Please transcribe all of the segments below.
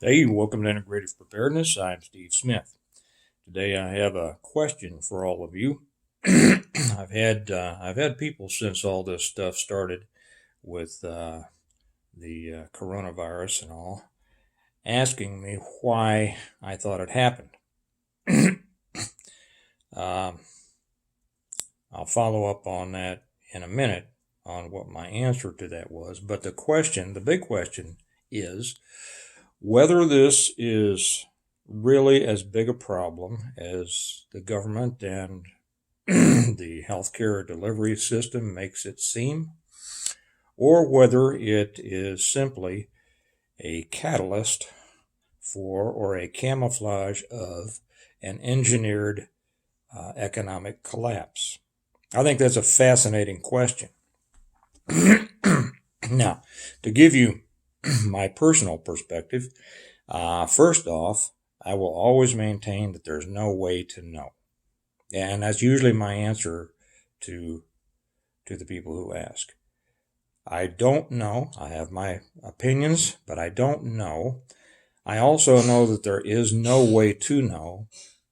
Hey, welcome to Integrative Preparedness. I'm Steve Smith. Today I have a question for all of you. I've had people since all this stuff started with the coronavirus and all asking me why I thought it happened. um, I'll follow up on that in a minute on what my answer to that was. But the big question is whether this is really as big a problem as the government and the healthcare delivery system makes it seem, or whether it is simply a catalyst for or a camouflage of an engineered economic collapse. I think that's a fascinating question. Now, to give you my personal perspective, first off, I will always maintain that there's no way to know. And that's usually my answer to the people who ask. I don't know. I have my opinions, but I don't know. I also know that there is no way to know,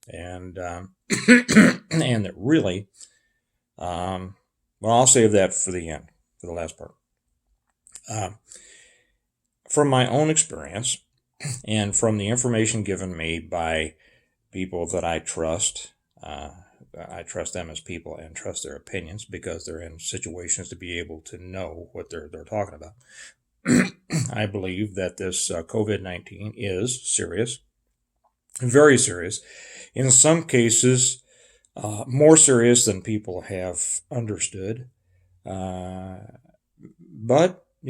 and and that really, well, I'll save that for the end, for the last part. From my own experience, and from the information given me by people that I trust them as people and trust their opinions because they're in situations to be able to know what they're talking about. I believe that this COVID-19 is serious, very serious. In some cases, more serious than people have understood. But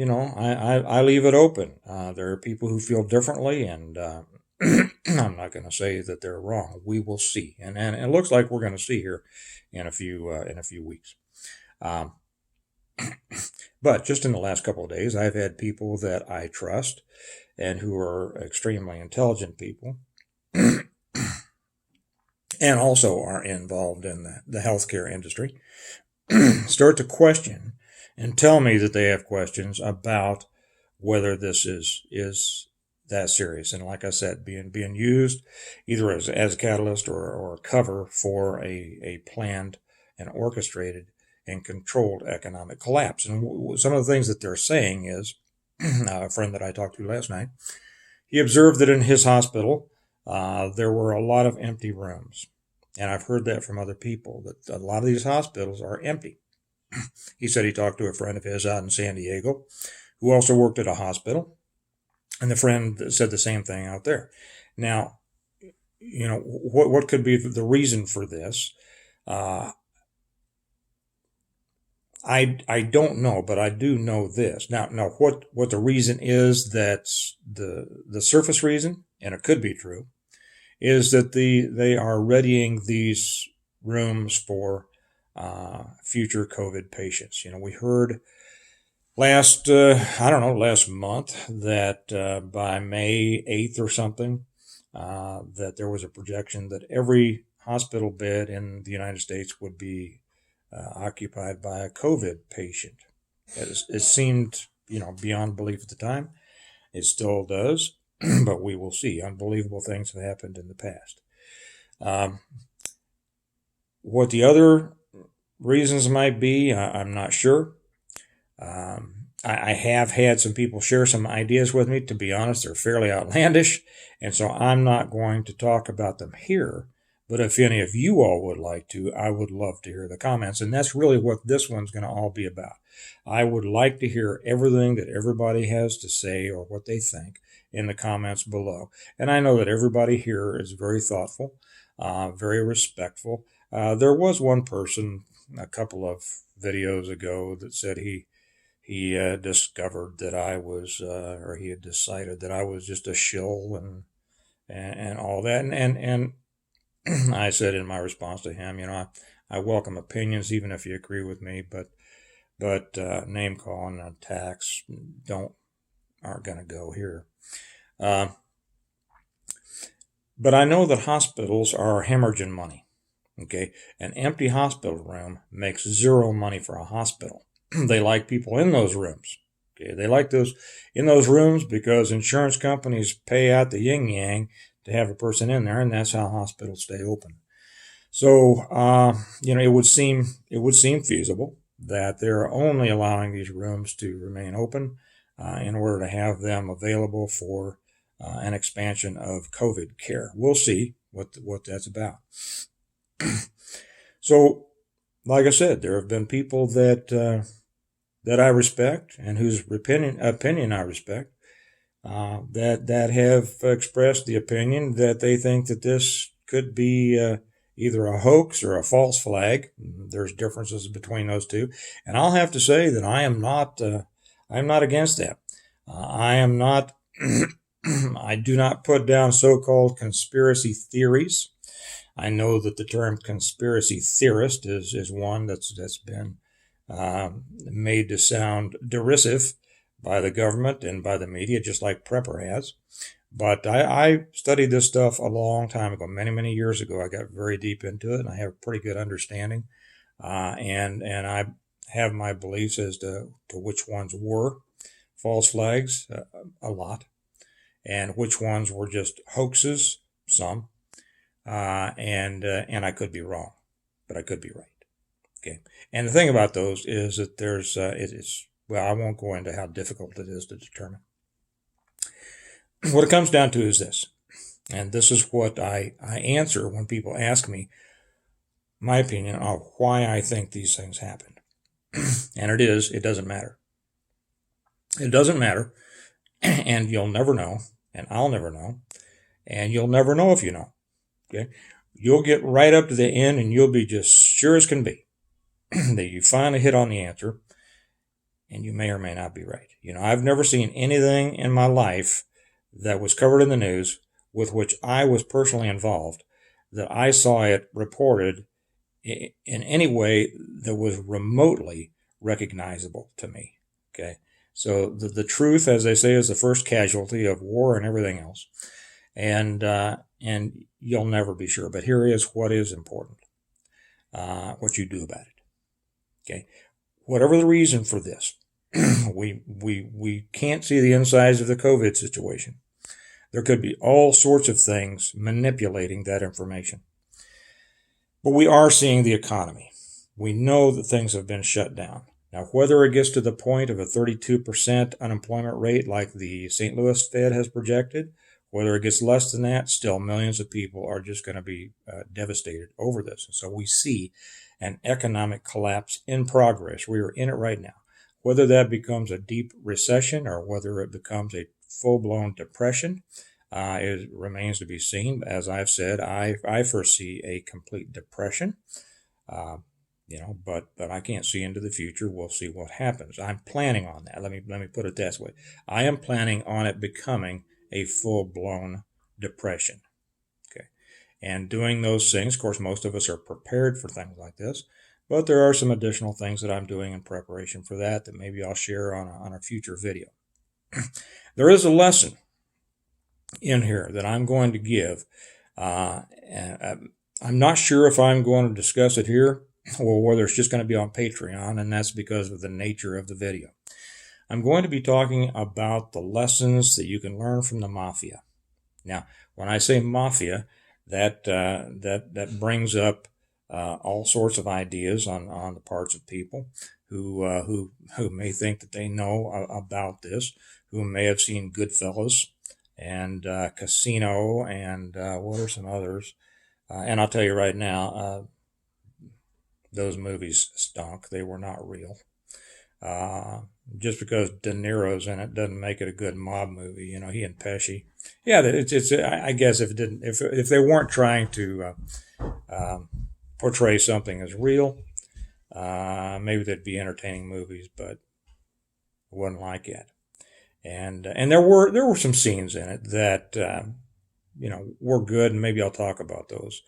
I leave it open. There are people who feel differently, and I'm not going to say that they're wrong. We will see, and it looks like we're going to see here in a few weeks. Um, but just in the last couple of days, I've had people that I trust and who are extremely intelligent people, and also are involved in the healthcare industry, start to question and tell me that they have questions about whether this is that serious. And like I said, being used either as a catalyst or a cover for a planned and orchestrated and controlled economic collapse. And some of the things that they're saying is, a friend that I talked to last night, he observed that in his hospital, there were a lot of empty rooms. And I've heard that from other people, that a lot of these hospitals are empty. He said he talked to a friend of his out in San Diego who also worked at a hospital, and the friend said the same thing out there. Now, what could be the reason for this? I don't know, but I do know this. Now what the reason is, that's the surface reason, and it could be true, is that they are readying these rooms for future COVID patients. We heard last month that by May 8th or something, that there was a projection that every hospital bed in the United States would be occupied by a COVID patient. It seemed, beyond belief at the time. It still does, but we will see. Unbelievable things have happened in the past. What the other reasons might be, I'm not sure. I have had some people share some ideas with me. To be honest, they're fairly outlandish, and so I'm not going to talk about them here. But if any of you all would like to, I would love to hear the comments. And that's really what this one's going to all be about. I would like to hear everything that everybody has to say or what they think in the comments below. And I know that everybody here is very thoughtful, very respectful. There was one person a couple of videos ago that said he discovered that I was, or he had decided that I was just a shill and all that. And I said in my response to him, I welcome opinions, even if you agree with me, but name calling and attacks aren't going to go here. But I know that hospitals are hemorrhaging money. Okay, an empty hospital room makes zero money for a hospital. They like people in those rooms. Okay, they like those in those rooms because insurance companies pay out the yin yang to have a person in there, and that's how hospitals stay open. So, it would seem feasible that they're only allowing these rooms to remain open in order to have them available for an expansion of COVID care. We'll see what that's about. So, like I said, there have been people that I respect and whose opinion I respect that have expressed the opinion that they think that this could be either a hoax or a false flag. There's differences between those two, and I'll have to say that I'm not against that. I am not. I do not put down so-called conspiracy theories. I know that the term conspiracy theorist is one that's been made to sound derisive by the government and by the media, just like Prepper has. But I studied this stuff a long time ago, many, many years ago. I got very deep into it, and I have a pretty good understanding. And I have my beliefs as to which ones were false flags, a lot, and which ones were just hoaxes, some. And I could be wrong, but I could be right. Okay. And the thing about those is that well, I won't go into how difficult it is to determine. What it comes down to is this, and this is what I answer when people ask me my opinion of why I think these things happened. And it doesn't matter. It doesn't matter, and you'll never know, and I'll never know, and you'll never know if you know. Okay? You'll get right up to the end, and you'll be just sure as can be that you finally hit on the answer, and you may or may not be right. I've never seen anything in my life that was covered in the news with which I was personally involved that I saw it reported in any way that was remotely recognizable to me. Okay, so the truth, as they say, is the first casualty of war and everything else, and you'll never be sure. But here is what is important: what you do about it. Okay, whatever the reason for this, we can't see the insides of the COVID situation. There could be all sorts of things manipulating that information. But we are seeing the economy. We know that things have been shut down. Now, whether it gets to the point of a 32% unemployment rate like the St. Louis Fed has projected, whether it gets less than that, still millions of people are just going to be devastated over this. And so we see an economic collapse in progress. We are in it right now. Whether that becomes a deep recession or whether it becomes a full-blown depression, it remains to be seen. As I've said, I foresee a complete depression, but I can't see into the future. We'll see what happens. I'm planning on that. Let me put it this way. I am planning on it becoming a full-blown depression. Okay, and doing those things, of course, most of us are prepared for things like this, but there are some additional things that I'm doing in preparation for that maybe I'll share on a future video. There is a lesson in here that I'm going to give. And I'm not sure if I'm going to discuss it here or whether it's just going to be on Patreon, and that's because of the nature of the video. I'm going to be talking about the lessons that you can learn from the Mafia. Now, when I say Mafia, that brings up all sorts of ideas on the parts of people who may think that they know about this, who may have seen Goodfellas and Casino and what are some others. And I'll tell you right now, those movies stunk. They were not real. Just because De Niro's in it doesn't make it a good mob movie. He and Pesci. Yeah, it's. I guess if they weren't trying to portray something as real, maybe they'd be entertaining movies, but it wasn't like it. And there were some scenes in it that were good, and maybe I'll talk about those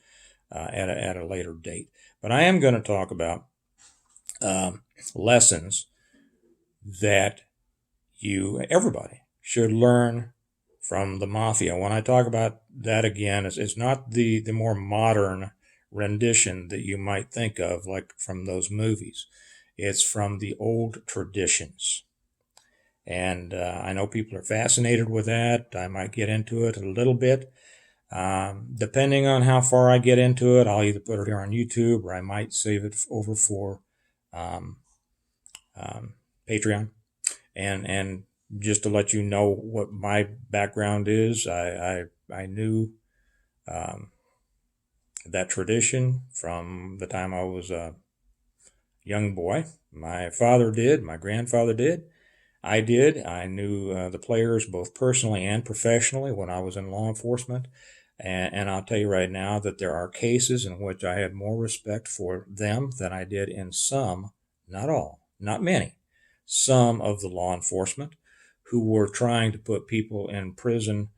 at a later date. But I am going to talk about lessons that everybody should learn from the Mafia. When I talk about that again, it's not the more modern rendition that you might think of, like from those movies. It's from the old traditions. And I know people are fascinated with that. I might get into it a little bit. Depending on how far I get into it, I'll either put it here on YouTube or I might save it over for um, Patreon. And just to let you know what my background is, I knew that tradition from the time I was a young boy. My father did, my grandfather did, I did. I knew the players both personally and professionally when I was in law enforcement. And I'll tell you right now that there are cases in which I have more respect for them than I did in some, not all, not many, some of the law enforcement who were trying to put people in prison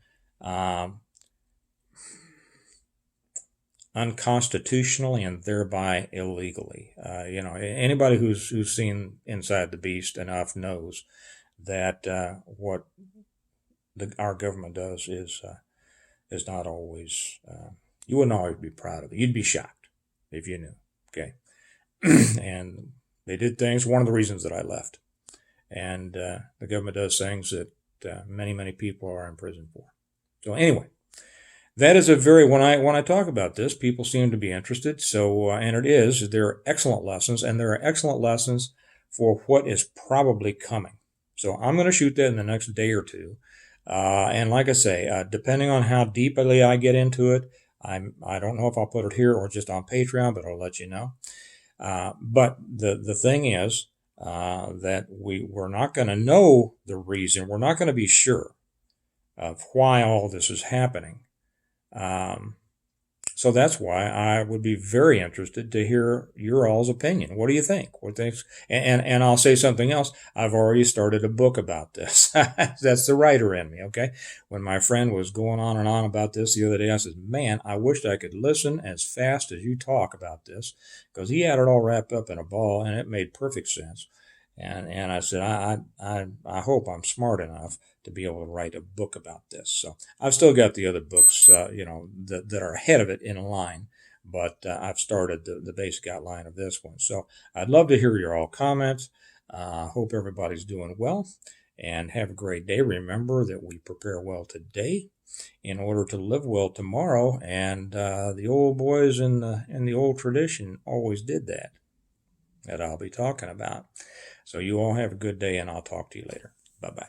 unconstitutionally and thereby illegally. Anybody who's seen Inside the Beast enough knows that what our government does is not always. You wouldn't always be proud of it. You'd be shocked if you knew. Okay, and they did things. One of the reasons that I left, and the government does things that many people are in prison for. So anyway, that is a very when I talk about this, people seem to be interested. So and it is. There are excellent lessons, and there are excellent lessons for what is probably coming. So I'm going to shoot that in the next day or two. And like I say, depending on how deeply I get into it, I don't know if I'll put it here or just on Patreon, but I'll let you know. But the thing is that we're not going to know the reason. We're not going to be sure of why all this is happening. So that's why I would be very interested to hear your all's opinion. What do you think? What thinks? And I'll say something else. I've already started a book about this. That's the writer in me, okay? When my friend was going on and on about this the other day, I said, man, I wished I could listen as fast as you talk about this, because he had it all wrapped up in a ball and it made perfect sense. And I said, I hope I'm smart enough to be able to write a book about this. So I've still got the other books, that are ahead of it in line, but I've started the basic outline of this one. So I'd love to hear your all comments. Hope everybody's doing well and have a great day. Remember that we prepare well today in order to live well tomorrow. And the old boys in the old tradition always did that I'll be talking about. So you all have a good day, and I'll talk to you later. Bye-bye.